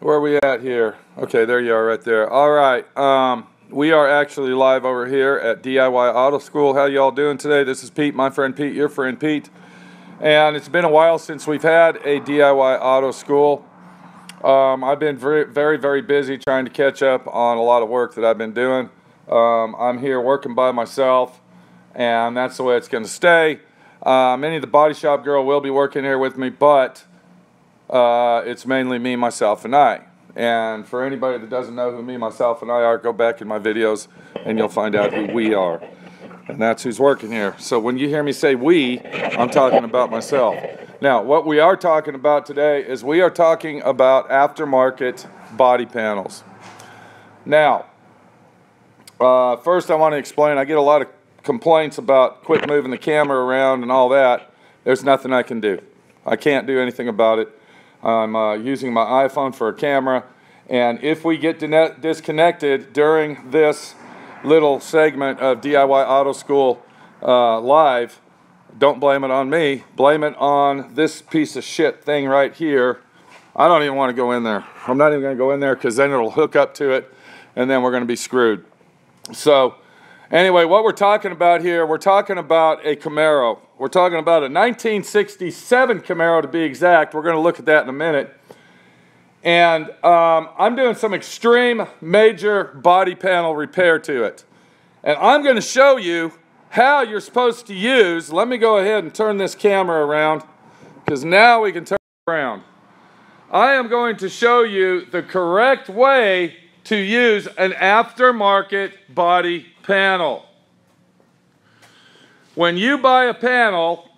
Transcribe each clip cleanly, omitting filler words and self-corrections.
Where are we at here? Okay, there you are right there. All right, we are actually live over here at D.I.Y Auto School. How y'all doing today? This is Pete, my friend Pete, your friend Pete. And it's been a while since we've had a D.I.Y Auto School. I've been very busy trying to catch up on a lot of work that I've been doing. I'm here working by myself, and that's the way it's going to stay. Many of the body shop girl will be working here with me, but it's mainly me, myself, and I. And for anybody that doesn't know who me, myself, and I are, go back in my videos and you'll find out who we are. And that's who's working here. So when you hear me say we, I'm talking about myself. Now, what we are talking about today is we are talking about aftermarket body panels. Now, first I want to explain, I get a lot of complaints about quit moving the camera around and all that. There's nothing I can do. I can't do anything about it. I'm using my iPhone for a camera, and if we get disconnected during this little segment of D.I.Y Auto School live, don't blame it on me, blame it on this piece of shit thing right here. I don't even want to go in there. I'm not even going to go in there because then it'll hook up to it and then we're going to be screwed. So anyway, what we're talking about here, we're talking about a Camaro. We're talking about a 1967 Camaro to be exact. We're going to look at that in a minute. And I'm doing some extreme major body panel repair to it. And I'm going to show you how you're supposed to use, let me go ahead and turn this camera around, because now we can turn it around. I am going to show you the correct way to use an aftermarket body panel. When you buy a panel,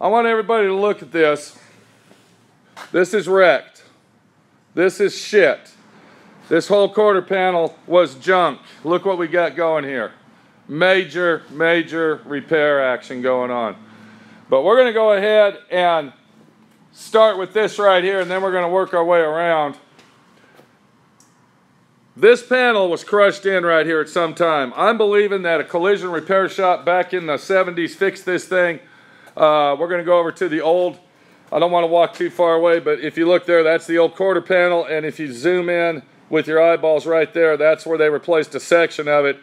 I want everybody to look at this. This is wrecked. This is shit. This whole quarter panel was junk. Look what we got going here. Major repair action going on. But we're going to go ahead and start with this right here, and then we're going to work our way around. This panel was crushed in right here at some time. I'm believing that a collision repair shop back in the 70s fixed this thing. We're going to go over to the old, I don't want to walk too far away, but if you look there, that's the old quarter panel, and if you zoom in with your eyeballs right there, that's where they replaced a section of it.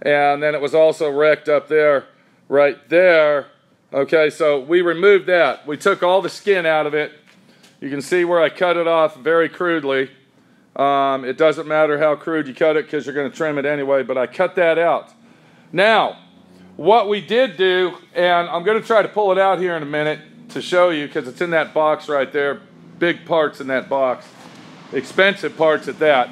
And then it was also wrecked up there, right there. Okay, so we removed that. We took all the skin out of it. You can see where I cut it off very crudely. It doesn't matter how crude you cut it because you're going to trim it anyway, but I cut that out. Now, what we did do, and I'm going to try to pull it out here in a minute to show you because it's in that box right there. Big parts in that box. Expensive parts at that.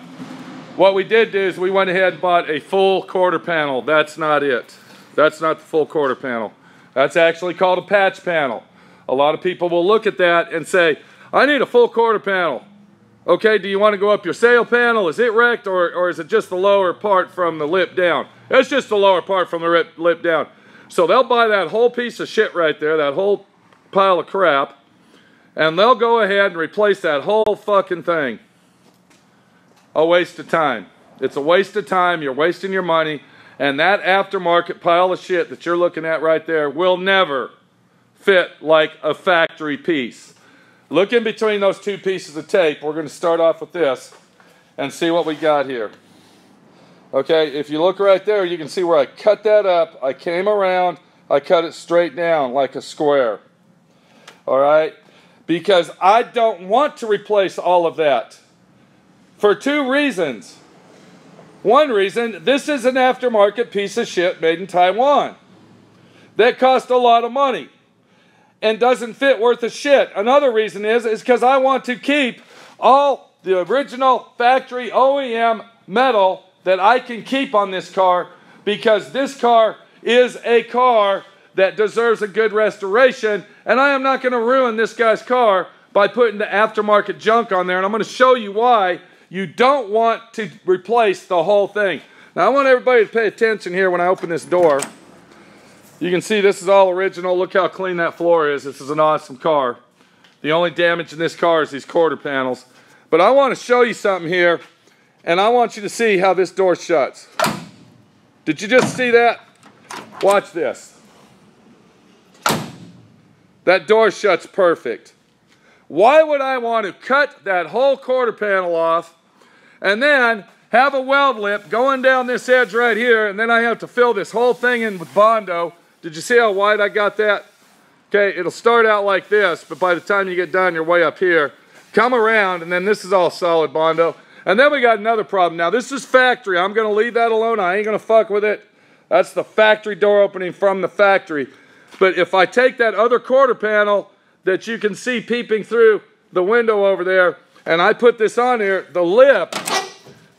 What we did do is we went ahead and bought a full quarter panel. That's not it. That's not the full quarter panel. That's actually called a patch panel. A lot of people will look at that and say, I need a full quarter panel. Okay, do you want to go up your sail panel? Is it wrecked, or is it just the lower part from the lip down? It's just the lower part from the lip down. So they'll buy that whole piece of shit right there, that whole pile of crap, and they'll go ahead and replace that whole fucking thing. A waste of time. It's a waste of time. You're wasting your money, and that aftermarket pile of shit that you're looking at right there will never fit like a factory piece. Look in between those two pieces of tape. We're going to start off with this and see what we got here. Okay, if you look right there, you can see where I cut that up. I came around, I cut it straight down like a square. All right? Because I don't want to replace all of that for two reasons. One reason, this is an aftermarket piece of shit made in Taiwan that cost a lot of money and doesn't fit worth a shit. Another reason is because I want to keep all the original factory OEM metal that I can keep on this car, because this car is a car that deserves a good restoration, and I am not going to ruin this guy's car by putting the aftermarket junk on there, and I'm going to show you why you don't want to replace the whole thing. Now I want everybody to pay attention here when I open this door. You can see this is all original. Look how clean that floor is. This is an awesome car. The only damage in this car is these quarter panels. But I want to show you something here, and I want you to see how this door shuts. Did you just see that? Watch this. That door shuts perfect. Why would I want to cut that whole quarter panel off and then have a weld lip going down this edge right here, and then I have to fill this whole thing in with Bondo? Did you see how wide I got that? Okay, it'll start out like this, but by the time you get done, you're way up here. Come around, and then this is all solid Bondo. And then we got another problem. Now, this is factory. I'm going to leave that alone. I ain't going to fuck with it. That's the factory door opening from the factory. But if I take that other quarter panel that you can see peeping through the window over there, and I put this on here, the lip,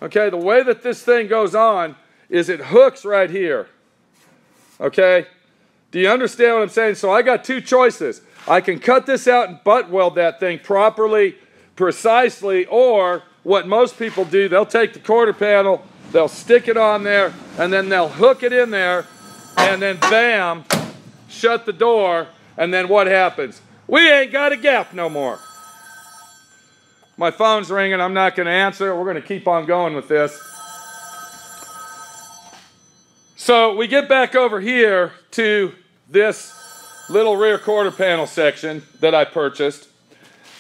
okay, the way that this thing goes on is it hooks right here. Okay? Do you understand what I'm saying? So I got two choices. I can cut this out and butt weld that thing properly, precisely, or what most people do, they'll take the quarter panel, they'll stick it on there, and then they'll hook it in there, and then bam, shut the door, and then what happens? We ain't got a gap no more. My phone's ringing. I'm not going to answer. We're going to keep on going with this. So we get back over here to this little rear quarter panel section that I purchased.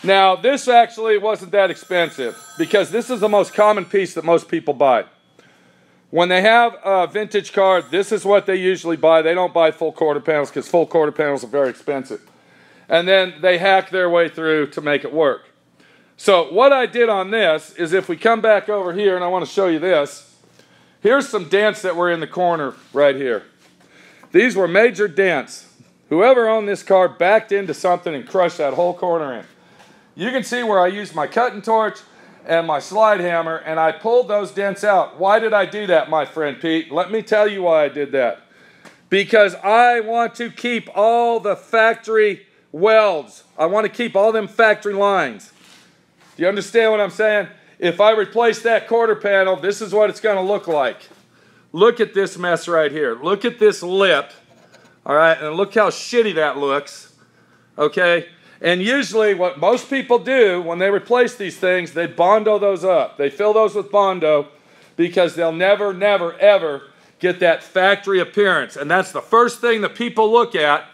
Now, this actually wasn't that expensive because this is the most common piece that most people buy. When they have a vintage car, this is what they usually buy. They don't buy full quarter panels because full quarter panels are very expensive. And then they hack their way through to make it work. So what I did on this is, if we come back over here, and I want to show you this, here's some dents that were in the corner right here. These were major dents. Whoever owned this car backed into something and crushed that whole corner in. You can see where I used my cutting torch and my slide hammer, and I pulled those dents out. Why did I do that, my friend Pete? Let me tell you why I did that. Because I want to keep all the factory welds. I want to keep all them factory lines. Do you understand what I'm saying? If I replace that quarter panel, this is what it's going to look like. Look at this mess right here. Look at this lip. All right, and look how shitty that looks. Okay? And usually what most people do when they replace these things, they Bondo those up. They fill those with Bondo because they'll never, never, ever get that factory appearance. And that's the first thing that people look at,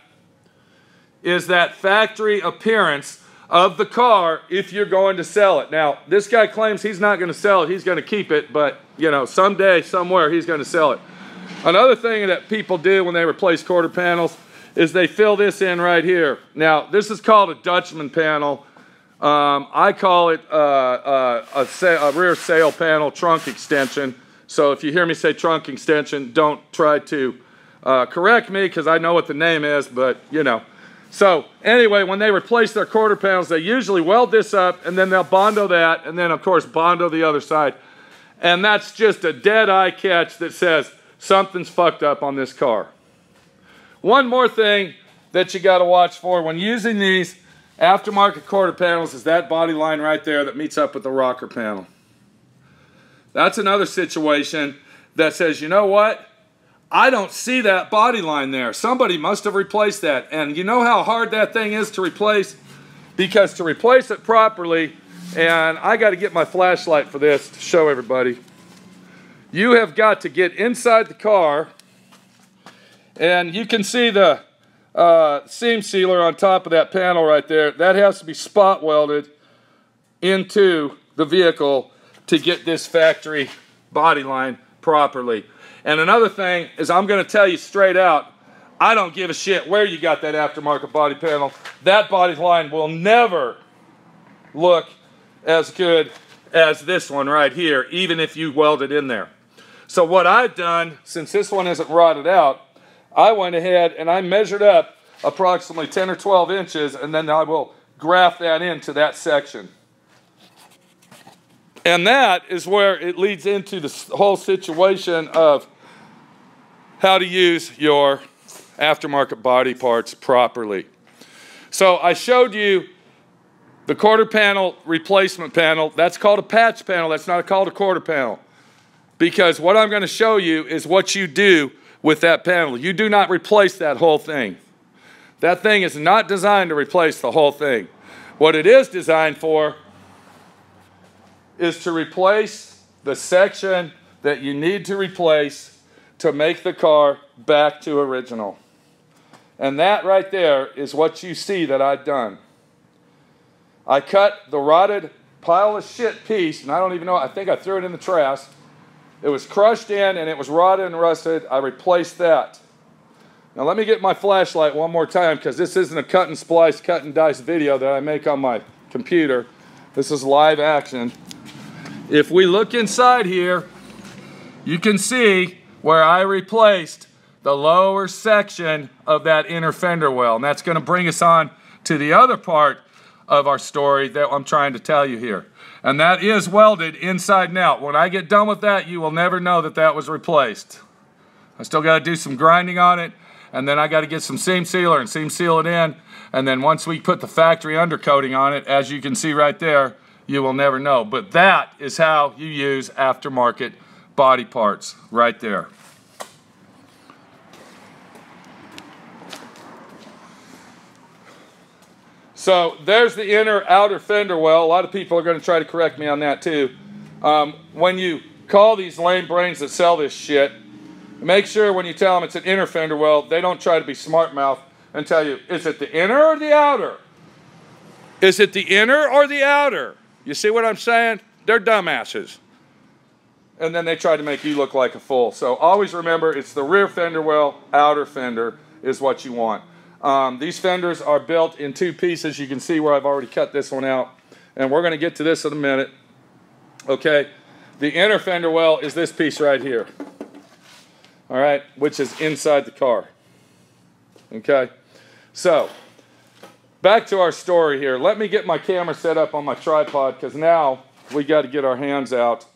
is that factory appearance of the car if you're going to sell it. Now, this guy claims he's not going to sell it. He's going to keep it, but, you know, someday, somewhere, he's going to sell it. Another thing that people do when they replace quarter panels is they fill this in right here. Now, this is called a Dutchman panel. I call it a rear sail panel trunk extension. So if you hear me say trunk extension, don't try to correct me, because I know what the name is, but, you know. So anyway, when they replace their quarter panels, they usually weld this up, and then they'll Bondo that, and then, of course, Bondo the other side. And that's just a dead-eye catch that says something's fucked up on this car. One more thing that you got to watch for when using these aftermarket quarter panels is that body line right there that meets up with the rocker panel. That's another situation that says, you know what? I don't see that body line there. Somebody must have replaced that. And you know how hard that thing is to replace? Because to replace it properly, and I got to get my flashlight for this to show everybody, you have got to get inside the car, and you can see the seam sealer on top of that panel right there. That has to be spot welded into the vehicle to get this factory body line properly. And another thing is, I'm going to tell you straight out, I don't give a shit where you got that aftermarket body panel. That body line will never look as good as this one right here, even if you weld it in there. So what I've done, since this one isn't rotted out, I went ahead and I measured up approximately 10 or 12 inches, and then I will graft that into that section. And that is where it leads into the whole situation of how to use your aftermarket body parts properly. So I showed you the quarter panel replacement panel. That's called a patch panel. That's not called a quarter panel. Because what I'm going to show you is what you do with that panel. You do not replace that whole thing. That thing is not designed to replace the whole thing. What it is designed for is to replace the section that you need to replace to make the car back to original. And that right there is what you see that I've done. I cut the rotted pile of shit piece, and I don't even know, I think I threw it in the trash. It was crushed in and it was rotted and rusted. I replaced that. Now let me get my flashlight one more time, because this isn't a cut and splice, cut and dice video that I make on my computer. This is live action. If we look inside here, you can see where I replaced the lower section of that inner fender well. And that's going to bring us on to the other part of our story that I'm trying to tell you here. And that is welded inside and out. When I get done with that, you will never know that that was replaced. I still got to do some grinding on it, and then I got to get some seam sealer and seam seal it in. And then once we put the factory undercoating on it, as you can see right there, you will never know. But that is how you use aftermarket body parts right there. So there's the inner outer fender well. A lot of people are going to try to correct me on that too. When you call these lame brains that sell this shit, make sure when you tell them it's an inner fender well, they don't try to be smart mouth and tell you, is it the inner or the outer? Is it the inner or the outer? You see what I'm saying? They're dumbasses. And then they try to make you look like a fool. So always remember, it's the rear fender well, outer fender is what you want. These fenders are built in two pieces. You can see where I've already cut this one out. And we're going to get to this in a minute. Okay, the inner fender well is this piece right here. All right, which is inside the car. Okay, so back to our story here. Let me get my camera set up on my tripod, because now we got to get our hands out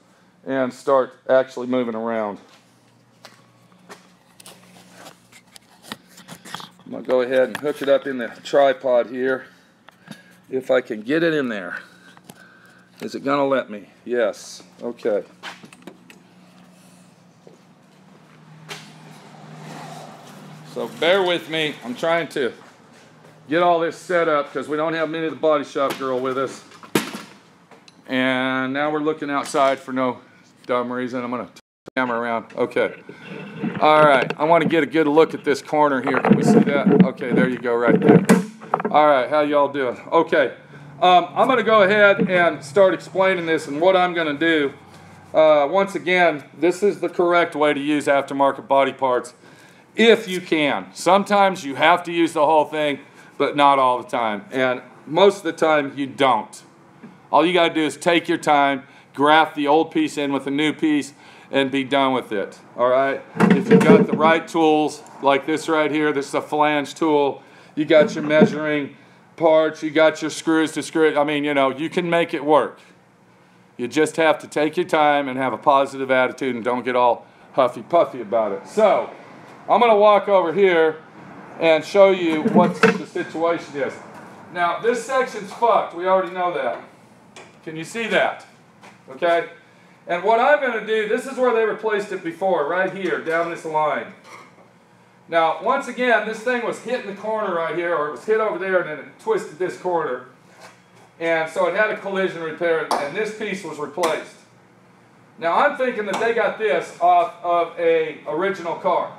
and start actually moving around. I'm going to go ahead and hook it up in the tripod here, if I can get it in there. Is it going to let me? Yes. Okay. So bear with me. I'm trying to get all this set up, because we don't have Minnie the Body Shop girl with us. And now we're looking outside for no dumb reason. I'm going to turn the camera around. Okay. All right. I want to get a good look at this corner here. Can we see that? Okay, there you go right there. All right. How y'all doing? Okay. I'm going to go ahead and start explaining this and what I'm going to do. Once again, this is the correct way to use aftermarket body parts, if you can. Sometimes you have to use the whole thing, but not all the time. And most of the time, you don't. All you got to do is take your time, graft the old piece in with a new piece, and be done with it. All right? If you've got the right tools, like this right here, this is a flange tool. You got your measuring parts, you got your screws to screw it. I mean, you know, you can make it work. You just have to take your time and have a positive attitude and don't get all huffy-puffy about it. So, I'm going to walk over here and show you what the situation is. Now, this section's fucked. We already know that. Can you see that? Okay? And what I'm going to do, this is where they replaced it before, right here, down this line. Now, once again, this thing was hit in the corner right here, or it was hit over there, and then it twisted this corner. And so it had a collision repair, and this piece was replaced. Now, I'm thinking that they got this off of an original car.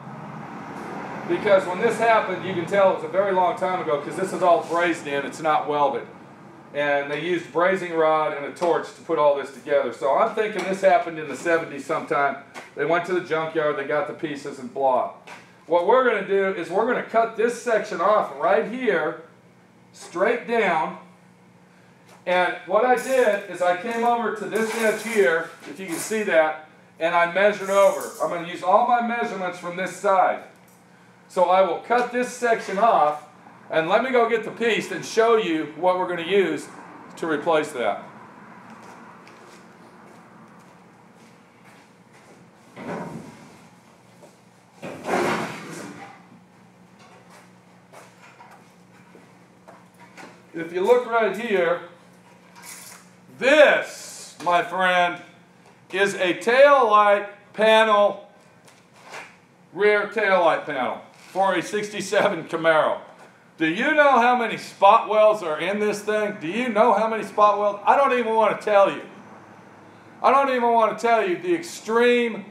Because when this happened, you can tell it was a very long time ago, because this is all brazed in, it's not welded. And they used brazing rod and a torch to put all this together. So I'm thinking this happened in the 70s sometime. They went to the junkyard, they got the pieces, and blah. What we're going to do is we're going to cut this section off right here, straight down. And what I did is I came over to this edge here, if you can see that, and I measured over. I'm going to use all my measurements from this side. So I will cut this section off, and let me go get the piece and show you what we're going to use to replace that. If you look right here, this, my friend, is a tail light panel, rear tail light panel for a 67 Camaro. Do you know how many spot welds are in this thing? Do you know how many spot welds? I don't even want to tell you. I don't even want to tell you the extreme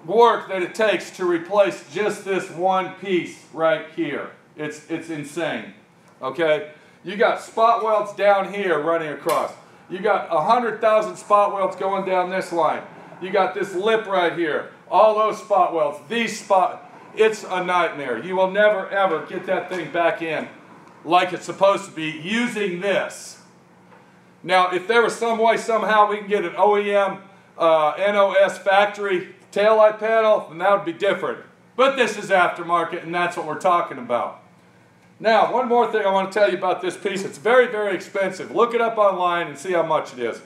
work that it takes to replace just this one piece right here. It's insane. Okay? You got spot welds down here running across. You got 100,000 spot welds going down this line. You got this lip right here. All those spot welds. It's a nightmare. You will never ever get that thing back in like it's supposed to be using this. Now, if there was some way somehow we can get an OEM NOS factory taillight panel, then that would be different. But this is aftermarket, and that's what we're talking about. Now, one more thing I want to tell you about this piece. It's very, very expensive. Look it up online and see how much it is.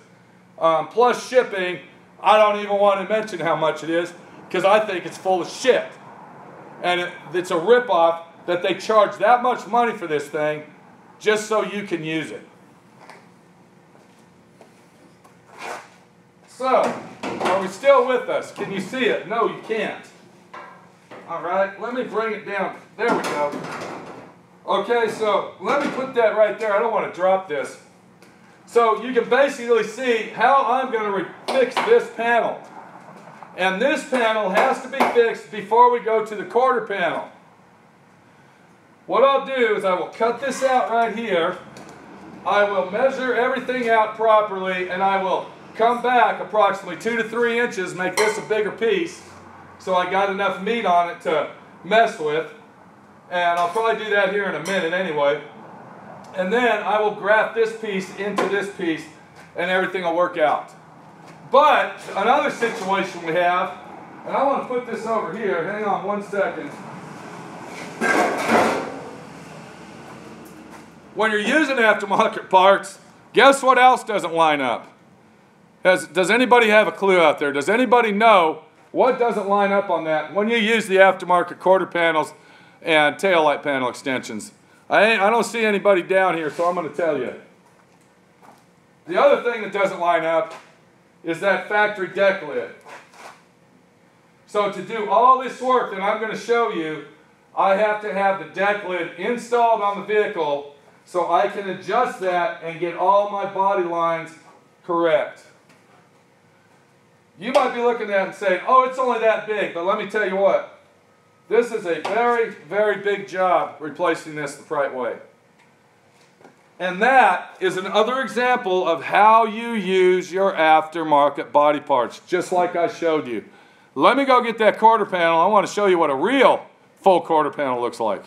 Plus shipping, I don't even want to mention how much it is because I think it's full of shit. And it's a ripoff that they charge that much money for this thing just so you can use it. So, are we still with us? Can you see it? No, you can't. All right, let me bring it down. There we go. Okay, so let me put that right there. I don't want to drop this. So you can basically see how I'm going to fix this panel. And this panel has to be fixed before we go to the quarter panel. What I'll do is I will cut this out right here. I will measure everything out properly, and I will come back approximately 2 to 3 inches, make this a bigger piece, so I got enough meat on it to mess with. And I'll probably do that here in a minute anyway. And then I will graft this piece into this piece, and everything will work out. But another situation we have, and I want to put this over here. Hang on one second. When you're using aftermarket parts, guess what else doesn't line up? Does anybody have a clue out there? Does anybody know what doesn't line up on that when you use the aftermarket quarter panels and taillight panel extensions? I don't see anybody down here, so I'm going to tell you. The other thing that doesn't line up is that factory deck lid. So to do all this work that I'm going to show you, I have to have the deck lid installed on the vehicle so I can adjust that and get all my body lines correct. You might be looking at it and saying, oh, it's only that big, but let me tell you what. This is a very, very big job replacing this the right way. And that is another example of how you use your aftermarket body parts, just like I showed you. Let me go get that quarter panel. I want to show you what a real full quarter panel looks like.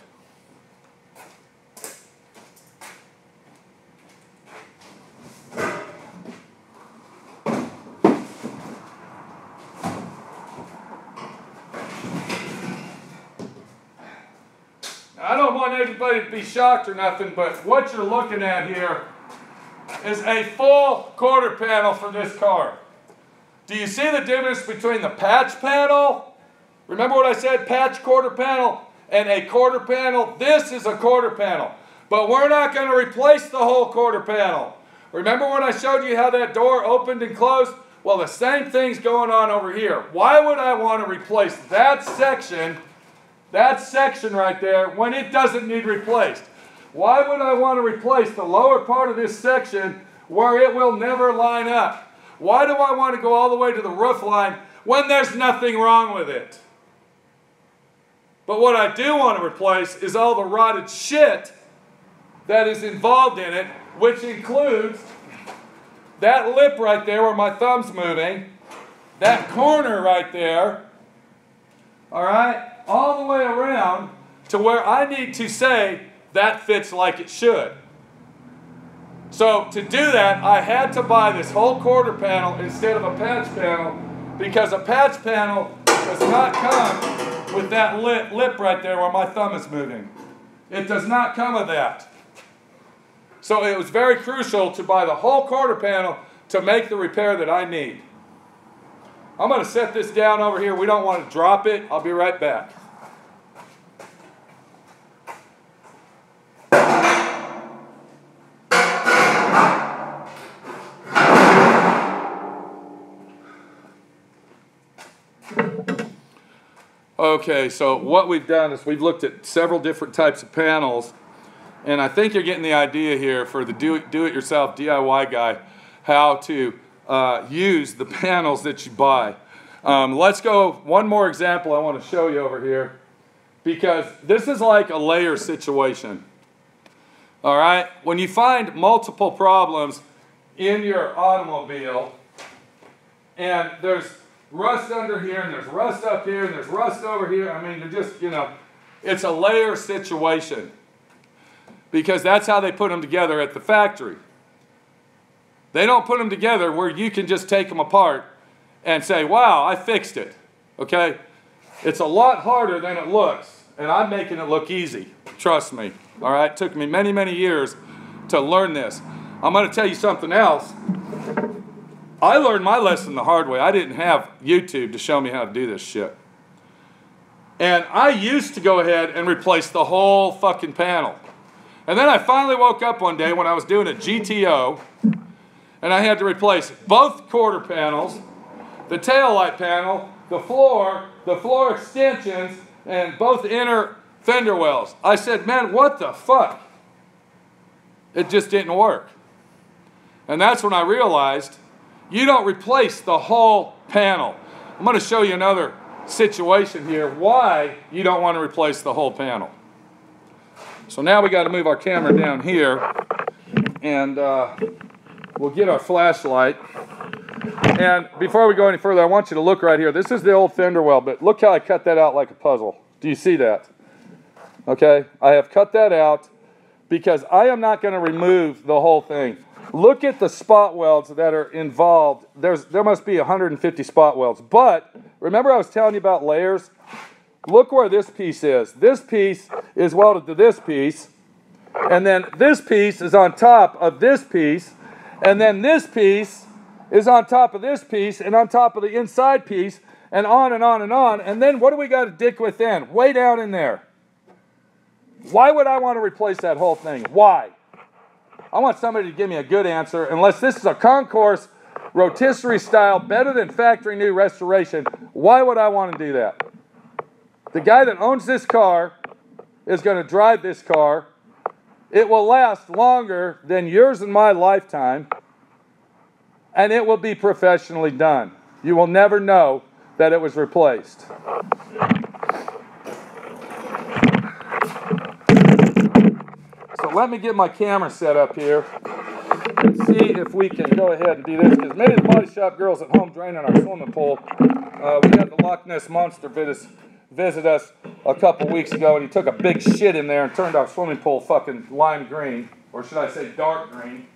I don't want anybody to be shocked or nothing, but what you're looking at here is a full quarter panel for this car. Do you see the difference between the patch panel? Remember what I said, patch quarter panel and a quarter panel? This is a quarter panel, but we're not going to replace the whole quarter panel. Remember when I showed you how that door opened and closed? Well, the same thing's going on over here. Why would I want to replace that section right there when it doesn't need replaced? Why would I want to replace the lower part of this section where it will never line up? Why do I want to go all the way to the roof line when there's nothing wrong with it? But what I do want to replace is all the rotted shit that is involved in it, which includes that lip right there where my thumb's moving, that corner right there, all right? All the way around to where I need to say that fits like it should. So to do that, I had to buy this whole quarter panel instead of a patch panel, because a patch panel does not come with that lip right there where my thumb is moving. It does not come with that. So it was very crucial to buy the whole quarter panel to make the repair that I need. I'm going to set this down over here. We don't want to drop it. I'll be right back. Okay, so what we've done is we've looked at several different types of panels, and I think you're getting the idea here for the do-it-yourself DIY guy how to use the panels that you buy. Let's go, one more example I want to show you over here, because this is like a layer situation. All right? When you find multiple problems in your automobile, and there's rust under here, and there's rust up here, and there's rust over here, I mean, they're just, you know, it's a layer situation. Because that's how they put them together at the factory. They don't put them together where you can just take them apart and say, wow, I fixed it. Okay? It's a lot harder than it looks. And I'm making it look easy. Trust me. All right? It took me many, many years to learn this. I'm going to tell you something else. I learned my lesson the hard way. I didn't have YouTube to show me how to do this shit. And I used to go ahead and replace the whole fucking panel. And then I finally woke up one day when I was doing a GTO, and I had to replace both quarter panels, the taillight panel, the floor extensions, and both inner fender wells. I said, man, what the fuck? It just didn't work. And that's when I realized you don't replace the whole panel. I'm going to show you another situation here why you don't want to replace the whole panel. So now we got to move our camera down here, and we'll get our flashlight. And before we go any further, I want you to look right here. This is the old fender well, but look how I cut that out like a puzzle. Do you see that? Okay, I have cut that out because I am not going to remove the whole thing. Look at the spot welds that are involved. There must be 150 spot welds. But remember I was telling you about layers? Look where this piece is. This piece is welded to this piece. And then this piece is on top of this piece. And then this piece is on top of this piece and on top of the inside piece. And on and on and on. And then what do we got to dick with then? Way down in there. Why would I want to replace that whole thing? Why? I want somebody to give me a good answer. Unless this is a concourse, rotisserie style, better than factory new restoration, why would I want to do that? The guy that owns this car is going to drive this car. It will last longer than yours and my lifetime, and it will be professionally done. You will never know that it was replaced. So let me get my camera set up here and see if we can go ahead and do this, because many of the body shop girls at home draining our swimming pool, we had the Loch Ness Monster visit us a couple weeks ago, and he took a big shit in there and turned our swimming pool fucking lime green, or should I say dark green.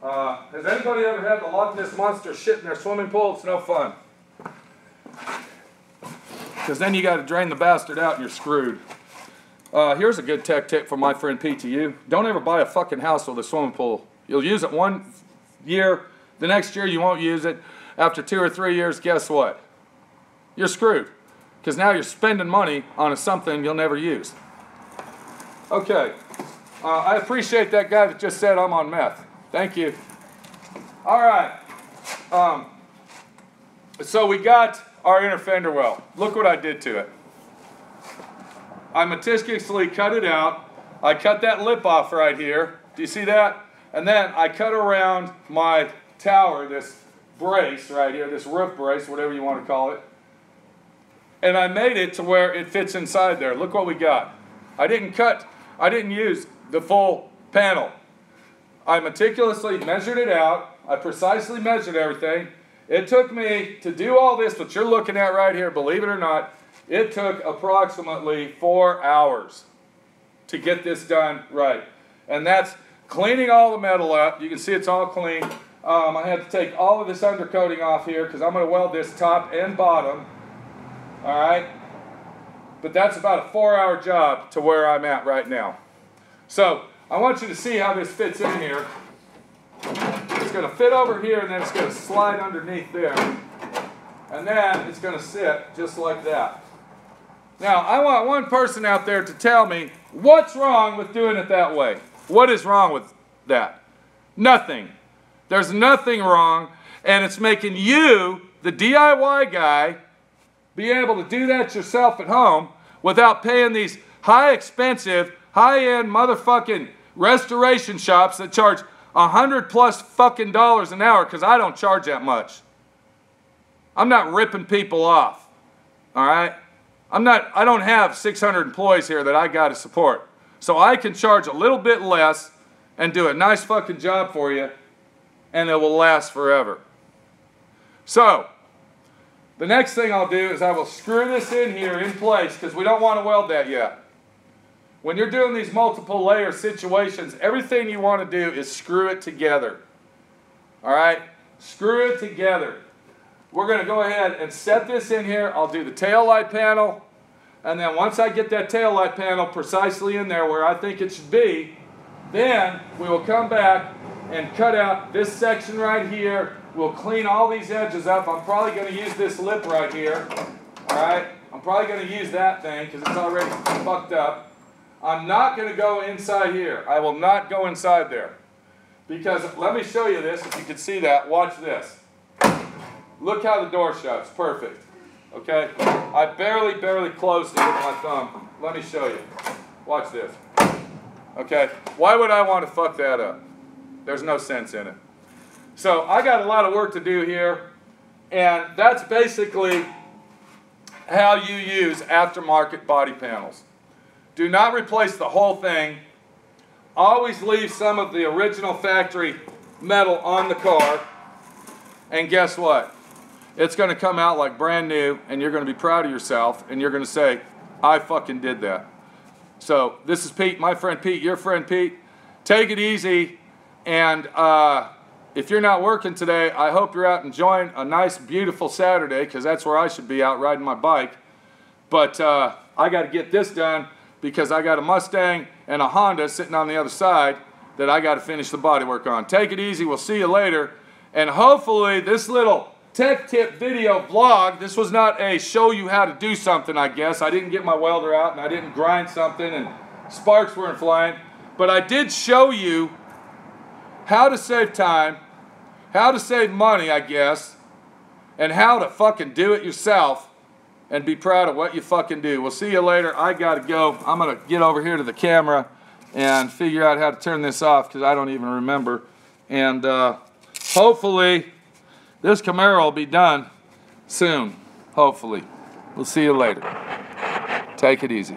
Has anybody ever had the Loch Ness Monster shit in their swimming pool? It's no fun. Because then you got to drain the bastard out and you're screwed. Here's a good tech tip from my friend PTU. Don't ever buy a fucking house with a swimming pool. You'll use it one year, the next year you won't use it. After 2 or 3 years, guess what? You're screwed. Because now you're spending money on something you'll never use. Okay. I appreciate that guy that just said I'm on meth. Thank you. All right. So we got our inner fender well. Look what I did to it. I meticulously cut it out. I cut that lip off right here. Do you see that? And then I cut around my tower, this brace right here, this roof brace, whatever you want to call it. And I made it to where it fits inside there. Look what we got. I didn't use the full panel. I meticulously measured it out. I precisely measured everything. It took me to do all this that you're looking at right here, believe it or not, it took approximately 4 hours to get this done right. And that's cleaning all the metal up. You can see it's all clean. I had to take all of this undercoating off here because I'm going to weld this top and bottom. All right? But that's about a 4-hour job to where I'm at right now. So I want you to see how this fits in here. It's going to fit over here, and then it's going to slide underneath there. And then it's going to sit just like that. Now, I want one person out there to tell me what's wrong with doing it that way. What is wrong with that? Nothing. There's nothing wrong, and it's making you, the DIY guy, be able to do that yourself at home without paying these high expensive, high-end motherfucking restoration shops that charge $100+ fucking dollars an hour, because I don't charge that much. I'm not ripping people off. All right? I don't have 600 employees here that I got to support. So I can charge a little bit less and do a nice fucking job for you, and it will last forever. So, the next thing I'll do is I will screw this in here in place, because we don't want to weld that yet. When you're doing these multiple layer situations, everything you want to do is screw it together. Alright? Screw it together. We're going to go ahead and set this in here. I'll do the tail light panel, and then once I get that tail light panel precisely in there where I think it should be, then we will come back and cut out this section right here. We'll clean all these edges up. I'm probably going to use this lip right here. Alright? I'm probably going to use that thing because it's already fucked up. I'm not going to go inside here. I will not go inside there. Because, let me show you this, if you can see that. Watch this. Look how the door shuts. Perfect. Okay? I barely closed it with my thumb. Let me show you. Watch this. Okay? Why would I want to fuck that up? There's no sense in it. So, I got a lot of work to do here. And that's basically how you use aftermarket body panels. Do not replace the whole thing. Always leave some of the original factory metal on the car. And guess what? It's going to come out like brand new, and you're going to be proud of yourself, and you're going to say, I fucking did that. So, this is Pete, my friend Pete, your friend Pete. Take it easy, and if you're not working today, I hope you're out enjoying a nice, beautiful Saturday, because that's where I should be, out riding my bike. But I got to get this done, because I got a Mustang and a Honda sitting on the other side that I got to finish the bodywork on. Take it easy. We'll see you later. And hopefully this little tech tip video vlog, this was not a show you how to do something, I guess. I didn't get my welder out and I didn't grind something and sparks weren't flying. But I did show you how to save time, how to save money, I guess, and how to fucking do it yourself and be proud of what you fucking do. We'll see you later. I gotta go. I'm gonna get over here to the camera and figure out how to turn this off because I don't even remember. And hopefully this Camaro will be done soon. Hopefully. We'll see you later. Take it easy.